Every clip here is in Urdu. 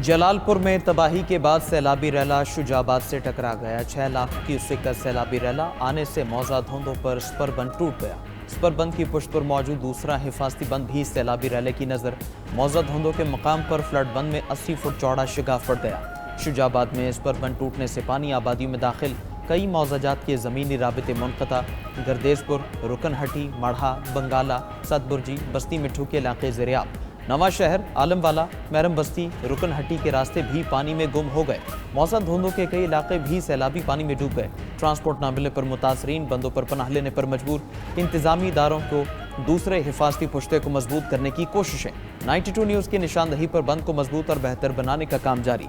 جلال پور میں تباہی کے بعد سیلابی ریلا شجاع آباد سے ٹکرا گیا۔ 6 لاکھ کیوسک کا سیلابی ریلا آنے سے موزہ دھوندوں پر سپر بند ٹوٹ گیا۔ سپر بند کی پشت پر موجود دوسرا حفاظتی بند بھی سیلابی ریلے کی نظر موزہ دھوندوں کے مقام پر فلڈ بند میں 80 فٹ چوڑا شگاف پڑ گیا۔ شجاع آباد میں سپر بند ٹوٹنے سے پانی آبادیوں میں داخل، کئی موزہ جات کے زمینی رابطے منقطع۔ گردیز پور، رکن ہٹی، مڑھا، بنگالہ، ست برجی، بستی مٹھو کے علاقے زیر آب۔ نواں شہر، عالم والا، میرم بستی، رکن ہٹی کے راستے بھی پانی میں گم ہو گئے۔ موزہ دھوندوں کے کئی علاقے بھی سیلابی پانی میں ڈوب گئے۔ ٹرانسپورٹ نہ ملنے پر متاثرین بندوں پر پناہ لینے پر مجبور۔ انتظامی اداروں کو دوسرے حفاظتی پشتے کو مضبوط کرنے کی کوششیں۔ 92 نیوز کی نشاندہی پر بند کو مضبوط اور بہتر بنانے کا کام جاری۔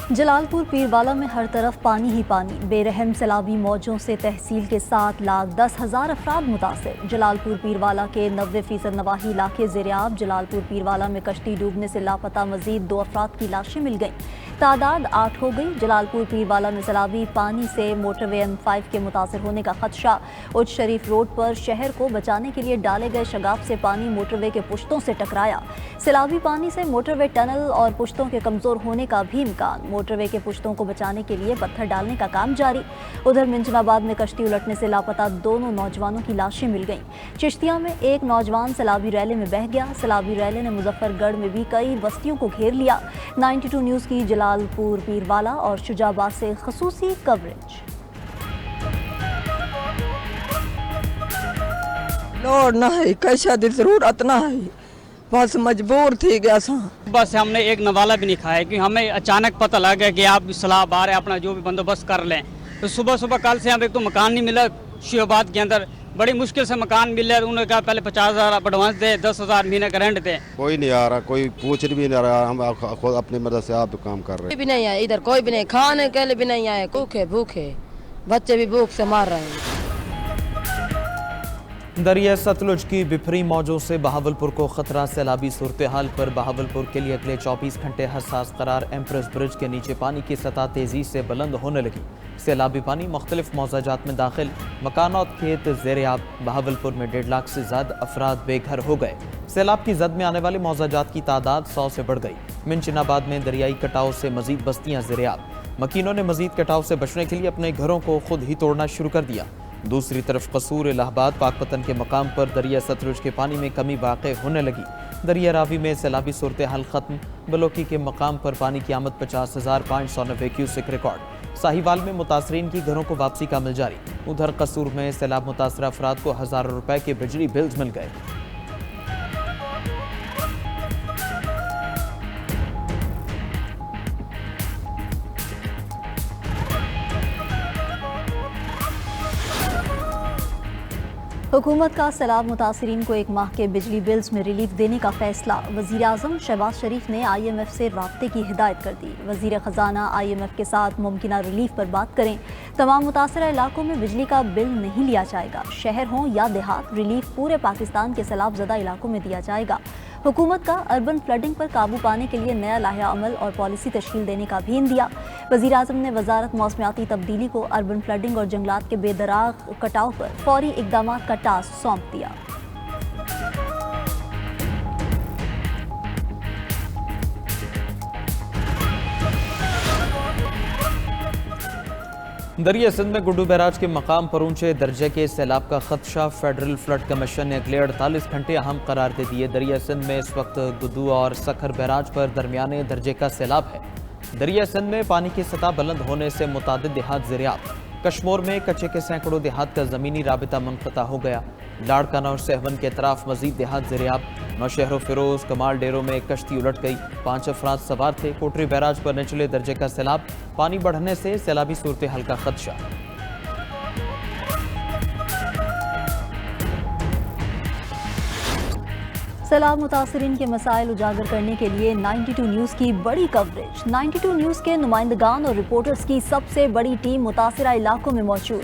جلال پور پیروالا میں ہر طرف پانی ہی پانی۔ بے رحم سیلابی موجوں سے تحصیل کے 7,10,000 افراد متاثر۔ جلال پور پیروالا کے 90% نواحی علاقے زیر آب۔ جلال پور پیروالا میں کشتی ڈوبنے سے لاپتہ مزید 2 افراد کی لاشیں مل گئیں، تعداد 8 ہو گئی۔ جلال پور پیروالا میں سیلابی پانی سے موٹر وے M5 کے متاثر ہونے کا خدشہ۔ اچ شریف روڈ پر شہر کو بچانے کے لیے ڈالے گئے شگاف سے پانی موٹر وے کے پشتوں سے ٹکرایا۔ سیلابی پانی سے موٹر وے ٹنل اور پشتوں کے کمزور ہونے کا بھی امکان۔ موٹر وے کے پشتوں کو بچانے کے لیے پتھر ڈالنے کا کام جاری۔ ادھر منجن آباد میں کشتی الٹنے سے لاپتہ دونوں نوجوانوں کی لاشیں مل گئیں۔ چشتیہ میں ایک نوجوان سیلابی ریلے میں بہہ گیا۔ سیلابی ریلے نے مظفر گڑھ میں بھی کئی بستیوں کو گھیر لیا۔ 92 نیوز کی جلال پور پیروالا اور شجاع آباد سے خصوصی کوریج۔ لوڑ نہ ہے، کیسا دی ضرورت نہ ہے، بس مجبور تھی گیا سا۔ بس ہم نے ایک نوالہ بھی نہیں کھایا کیونکہ ہمیں اچانک پتہ لگ گیا کہ آپ سیلاب آ رہے ہیں، اپنا جو بھی بندوبست کر لیں۔ تو صبح کل سے ہم ایک تو مکان نہیں ملا شجاع آباد کے اندر، بڑی مشکل سے مکان مل رہا ہے۔ انہوں نے کہا پہلے 50,000 آپ ایڈوانس دے، 10,000 مہینے کا رینٹ دے۔ کوئی نہیں آ رہا، کوئی پوچھ بھی نہیں رہا، ہم خود اپنی مدد سے آپ کام کر رہے ہیں۔ کوئی بھی نہیں آئے ادھر، کوئی بھی نہیں، کھانے کے لیے بھی نہیں آئے، بھوکے بچے بھی بھوک سے مار رہے ہیں۔ دریا ستلج کی بپھری موجوں سے بہاولپور کو خطرہ۔ سیلابی صورتحال پر بہاولپور کے لیے اگلے 24 گھنٹے حساس قرار۔ ایمپریس برج کے نیچے پانی کی سطح تیزی سے بلند ہونے لگی۔ سیلابی پانی مختلف موزہ جات میں داخل، مکانات کھیت زیر آب۔ بہاولپور میں 1.5 لاکھ سے زیادہ افراد بے گھر ہو گئے۔ سیلاب کی زد میں آنے والے موزہ جات کی تعداد 100 سے بڑھ گئی۔ منچن آباد میں دریائی کٹاؤ سے مزید بستیاں زیر آب۔ مکینوں نے مزید کٹاؤ سے بچنے کے لیے اپنے گھروں کو خود ہی توڑنا شروع کر دیا۔ دوسری طرف قصور، الہ آباد، پاکپتن کے مقام پر دریا ستلج کے پانی میں کمی واقع ہونے لگی۔ دریا راوی میں سیلابی صورتحال ختم۔ بلوکی کے مقام پر پانی کی آمد 50,590 کیوسک ریکارڈ۔ ساہیوال میں متاثرین کی گھروں کو واپسی کا عمل جاری۔ ادھر قصور میں سیلاب متاثرہ افراد کو ہزاروں روپے کے بجلی بلز مل گئے۔ حکومت کا سیلاب متاثرین کو 1 ماہ کے بجلی بلز میں ریلیف دینے کا فیصلہ۔ وزیر اعظم شہباز شریف نے IMF سے رابطے کی ہدایت کر دی۔ وزیر خزانہ IMF کے ساتھ ممکنہ ریلیف پر بات کریں۔ تمام متاثرہ علاقوں میں بجلی کا بل نہیں لیا جائے گا۔ شہر ہوں یا دیہات، ریلیف پورے پاکستان کے سیلاب زدہ علاقوں میں دیا جائے گا۔ حکومت کا اربن فلڈنگ پر قابو پانے کے لیے نیا لائحہ عمل اور پالیسی تشکیل دینے کا بھی عندیہ۔ وزیر اعظم نے وزارت موسمیاتی تبدیلی کو اربن فلڈنگ اور جنگلات کے بے دراغ کٹاؤ پر فوری اقدامات کا ٹاسک سونپ دیا۔ دریا سندھ میں گڈو بیراج کے مقام پر اونچے درجے کے سیلاب کا خدشہ۔ فیڈرل فلڈ کمیشن نے اگلے 48 گھنٹے اہم قرار دے دیے۔ دریا سندھ میں اس وقت گڈو اور سکھر بیراج پر درمیانے درجے کا سیلاب ہے۔ دریا سندھ میں پانی کی سطح بلند ہونے سے متعدد دیہات زیر آب۔ کشمور میں کچے کے سینکڑوں دیہات کا زمینی رابطہ منقطع ہو گیا۔ لاڑکانہ اور سہون کے اطراف مزید دیہات زیر آب۔ نوشہر و فیروز کمال ڈیروں میں کشتی الٹ گئی، 5 افراد سوار تھے۔ کوٹری بیراج پر نچلے درجے کا سیلاب، پانی بڑھنے سے سیلابی صورتحال کا خدشہ۔ سیلاب متاثرین کے مسائل اجاگر کرنے کے لیے 92 نیوز کی بڑی کوریج۔ 92 نیوز کے نمائندگان اور رپورٹرز کی سب سے بڑی ٹیم متاثرہ علاقوں میں موجود۔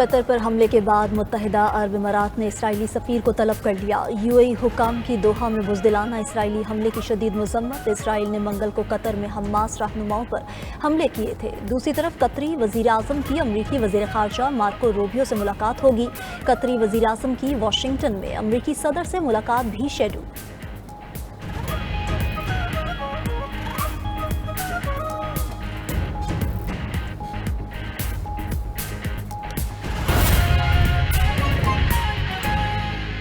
قطر پر حملے کے بعد متحدہ عرب امارات نے اسرائیلی سفیر کو طلب کر لیا۔ UAE حکام کی دوحہ میں بزدلانہ اسرائیلی حملے کی شدید مذمت۔ اسرائیل نے منگل کو قطر میں حماس رہنماؤں پر حملے کیے تھے۔ دوسری طرف قطری وزیر اعظم کی امریکی وزیر خارجہ مارکو روبیو سے ملاقات ہوگی۔ قطری وزیر اعظم کی واشنگٹن میں امریکی صدر سے ملاقات بھی شیڈول۔